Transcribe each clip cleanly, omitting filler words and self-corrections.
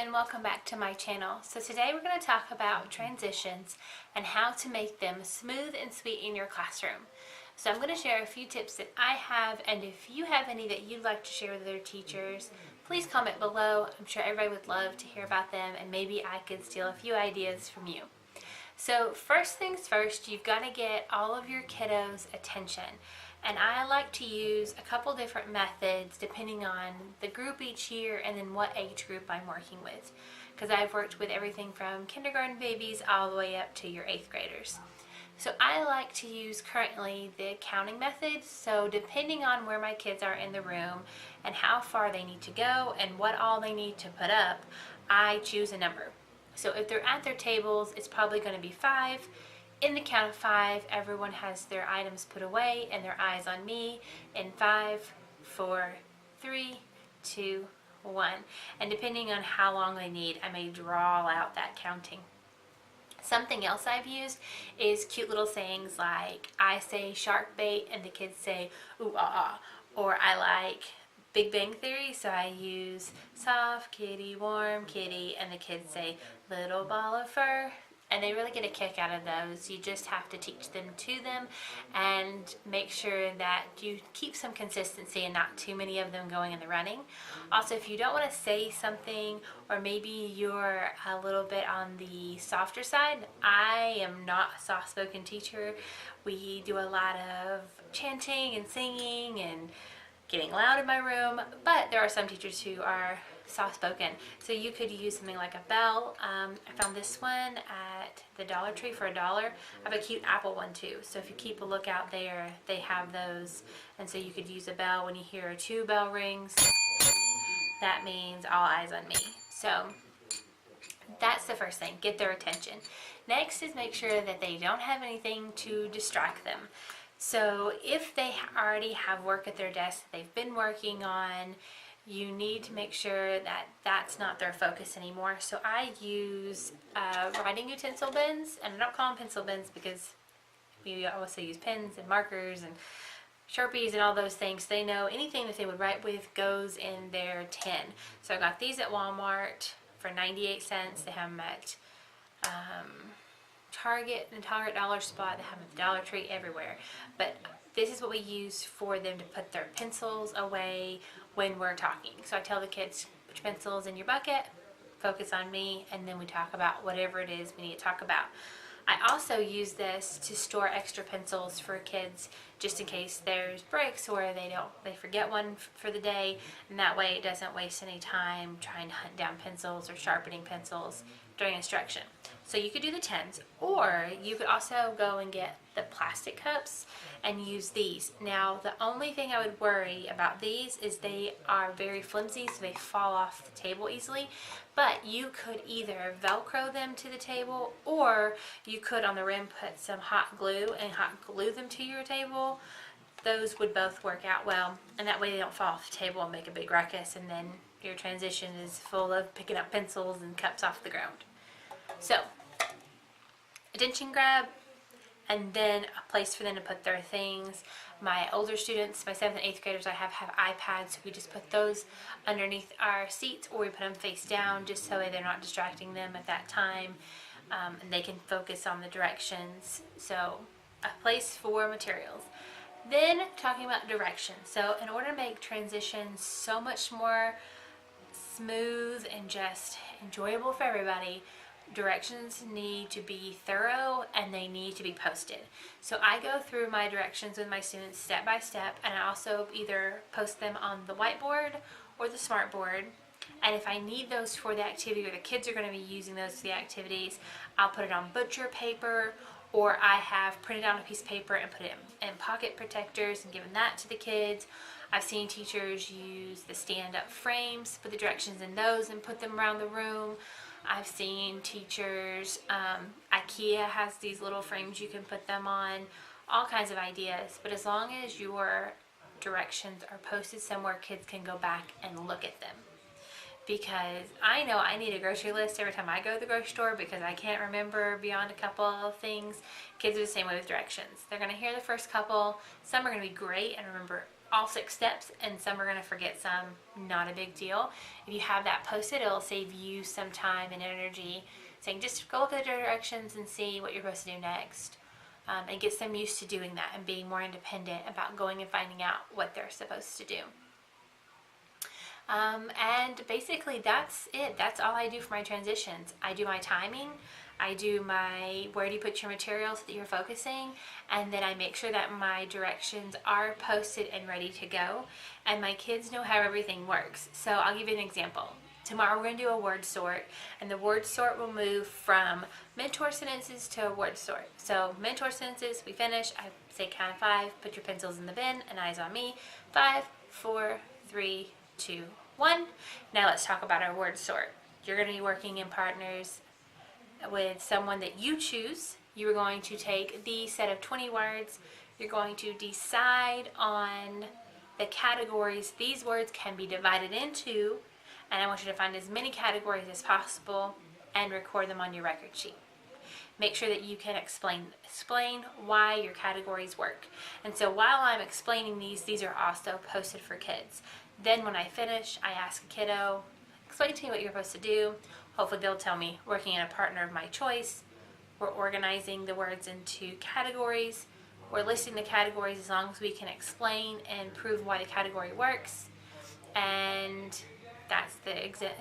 and welcome back to my channel. So today we're going to talk about transitions and how to make them smooth and sweet in your classroom. So I'm going to share a few tips that I have, and if you have any that you'd like to share with other teachers, please comment below. I'm sure everybody would love to hear about them, and maybe I could steal a few ideas from you. So first things first, you've got to get all of your kiddos' attention. And I like to use a couple different methods depending on the group each year and then what age group I'm working with. Because I've worked with everything from kindergarten babies all the way up to your 8th graders. So I like to use currently the counting method. So depending on where my kids are in the room and how far they need to go and what all they need to put up, I choose a number. So if they're at their tables, it's probably going to be 5. In the count of 5, everyone has their items put away and their eyes on me in 5, 4, 3, 2, 1. And depending on how long they need, I may draw out that counting. Something else I've used is cute little sayings like I say shark bait and the kids say ooh ah ah. Or I like Big Bang Theory, so I use soft kitty, warm kitty, and the kids say little ball of fur. And they really get a kick out of those. You just have to teach them to them and make sure that you keep some consistency and not too many of them going in the running. Also, if you don't want to say something, or maybe you're a little bit on the softer side, I am not a soft-spoken teacher. We do a lot of chanting and singing and getting loud in my room, but there are some teachers who are soft-spoken. So you could use something like a bell. I found this one at the Dollar Tree for $1. I have a cute apple one too. So if you keep a lookout there, they have those. And so you could use a bell when you hear 2 bell rings. That means all eyes on me. So that's the first thing, get their attention. Next is make sure that they don't have anything to distract them. So if they already have work at their desk that they've been working on, you need to make sure that that's not their focus anymore. So I use writing utensil bins, and I don't call them pencil bins because we also use pens and markers and Sharpies and all those things. They know anything that they would write with goes in their tin. So I got these at Walmart for 98 cents. They have them at Target and Target Dollar Spot. They have them at the Dollar Tree, everywhere. But this is what we use for them to put their pencils away when we're talking. So I tell the kids, put your pencils in your bucket, focus on me, and then we talk about whatever it is we need to talk about. I also use this to store extra pencils for kids just in case there's breaks or they forget one for the day, and that way it doesn't waste any time trying to hunt down pencils or sharpening pencils during instruction. So you could do the 10s, or you could also go and get the plastic cups and use these. Now the only thing I would worry about these is they are very flimsy, so they fall off the table easily. But you could either Velcro them to the table, or you could on the rim put some hot glue and hot glue them to your table. Those would both work out well, and that way they don't fall off the table and make a big ruckus, and then your transition is full of picking up pencils and cups off the ground. So attention grab, and then a place for them to put their things. My older students, my 7th and 8th graders, I have iPads, so we just put those underneath our seats, or we put them face down just so they're not distracting them at that time, and they can focus on the directions. So a place for materials. Then talking about directions. So in order to make transitions so much more smooth and just enjoyable for everybody, directions need to be thorough and they need to be posted. So I go through my directions with my students step by step, and I also either post them on the whiteboard or the smartboard. And if I need those for the activity, or the kids are going to be using those for the activities, I'll put it on butcher paper, or I have printed out a piece of paper and put it in pocket protectors and given that to the kids. I've seen teachers use the stand-up frames, put the directions in those and put them around the room. I've seen teachers, IKEA has these little frames you can put them on, all kinds of ideas. But as long as your directions are posted somewhere kids can go back and look at them. Because I know I need a grocery list every time I go to the grocery store because I can't remember beyond a couple of things. Kids are the same way with directions. They're going to hear the first couple. Some are going to be great and remember all 6 steps, and some are going to forget some. Not a big deal. If you have that posted, it'll save you some time and energy saying just go look at the directions and see what you're supposed to do next. And get them used to doing that and being more independent about going and finding out what they're supposed to do. And basically that's it. That's all I do for my transitions. I do my timing, I do my where do you put your material so that you're focusing, and then I make sure that my directions are posted and ready to go, and my kids know how everything works. So I'll give you an example. Tomorrow we're going to do a word sort, and the word sort will move from mentor sentences to a word sort. So mentor sentences, we finish, I say count 5, put your pencils in the bin, and eyes on me. 5, 4, 3, 2, 1. Now let's talk about our word sort. You're going to be working in partners with someone that you choose. You're going to take the set of 20 words. You're going to decide on the categories these words can be divided into, and I want you to find as many categories as possible and record them on your record sheet. Make sure that you can explain why your categories work. And so while I'm explaining these are also posted for kids. Then when I finish, I ask a kiddo, explain to me what you're supposed to do. Hopefully they'll tell me, working in a partner of my choice. We're organizing the words into categories. We're listing the categories as long as we can explain and prove why the category works. And that's the extent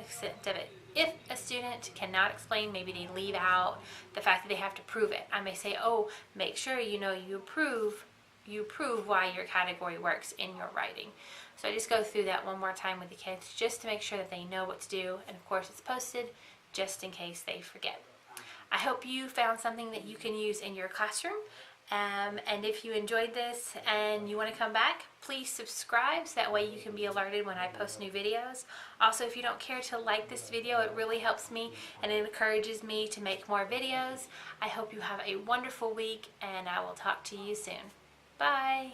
of it. If a student cannot explain, maybe they leave out the fact that they have to prove it. I may say, oh, make sure you prove why your category works in your writing. So I just go through that one more time with the kids just to make sure that they know what to do, and of course it's posted just in case they forget. I hope you found something that you can use in your classroom. And if you enjoyed this and you want to come back, please subscribe so that way you can be alerted when I post new videos. Also, if you don't care to like this video, it really helps me and it encourages me to make more videos. I hope you have a wonderful week, and I will talk to you soon. Bye!